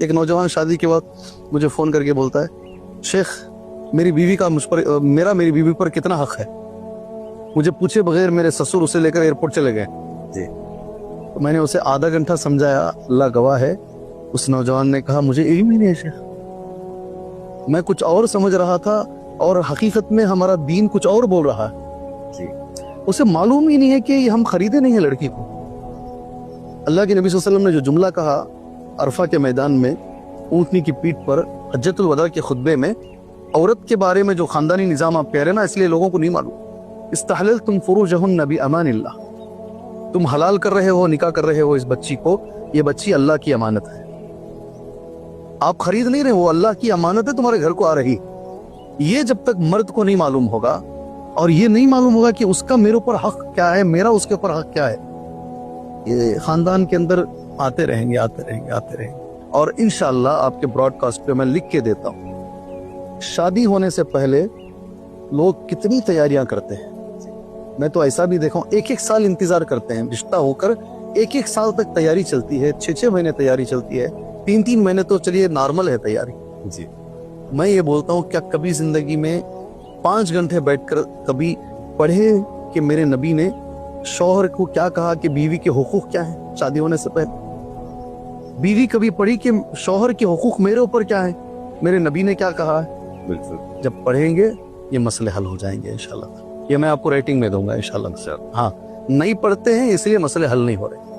ایک نوجوان شادی کے وقت مجھے فون کر کے بولتا ہے شیخ میری بیوی کا مجھ پر میری بیوی پر کتنا حق ہے. مجھے پوچھے بغیر میرے سسر اسے لے کر ایئرپورٹ چلے گئے. جی میں نے اسے آدھا گھنٹہ سمجھایا, اللہ گواہ ہے. اس نوجوان نے کہا مجھے علم ہی نہیں ہے شیخ, میں کچھ اور سمجھ رہا تھا اور حقیقت میں ہمارا دین کچھ اور بول رہا ہے. جی اسے معلوم ہی نہیں ہے کہ ہم خریدے نہیں ہیں لڑکی کو. اللہ کے نبی صلی اللہ علیہ وسلم نے جو جملہ کہا عرفہ کے میدان میں اونٹنی کی پیٹھ پر حجۃ الوداع کے خطبے میں, عورت کے بارے میں جو خاندانی نظام آپ کہہ رہے ہیں نا, اس لیے لوگوں کو نہیں معلوم. استحللتم فروجہن بأمان اللہ, تم حلال کر رہے ہو, نکاح کر رہے ہو اس بچی کو, یہ بچی اللہ کی امانت ہے. آپ خرید نہیں رہے, وہ اللہ کی امانت ہے, تمہارے گھر کو آ رہی. یہ جب تک مرد کو نہیں معلوم ہوگا اور یہ نہیں معلوم ہوگا کہ اس کا میرے اوپر حق کیا ہے, میرا اس کے اوپر حق کیا ہے, یہ خاندان کے اندر آتے رہیں گے. اور انشاءاللہ آپ کے براڈ کاسٹ پہ میں لکھ کے دیتا ہوں, شادی ہونے سے پہلے لوگ کتنی تیاریاں کرتے ہیں. میں تو ایسا بھی دیکھا ہوں, ایک سال انتظار کرتے ہیں, رشتہ ہو کر ایک سال تک تیاری چلتی ہے, 6 مہینے تیاری چلتی ہے, 3 مہینے تو چلیے نارمل ہے تیاری. جی میں یہ بولتا ہوں کیا کبھی زندگی میں 5 گھنٹے بیٹھ کر کبھی پڑھے کہ میرے نبی نے شوہر کو کیا کہا کہ بیوی کے حقوق کیا ہیں شادی ہونے سے پہلے؟ بیوی کبھی پڑھی کہ شوہر کے حقوق میرے اوپر کیا ہیں, میرے نبی نے کیا کہا ہے؟ بالکل. جب پڑھیں گے یہ مسئلے حل ہو جائیں گے انشاءاللہ. یہ میں آپ کو ریٹنگ میں دوں گا انشاءاللہ. ہاں, نہیں پڑھتے ہیں اس لیے مسئلے حل نہیں ہو رہے.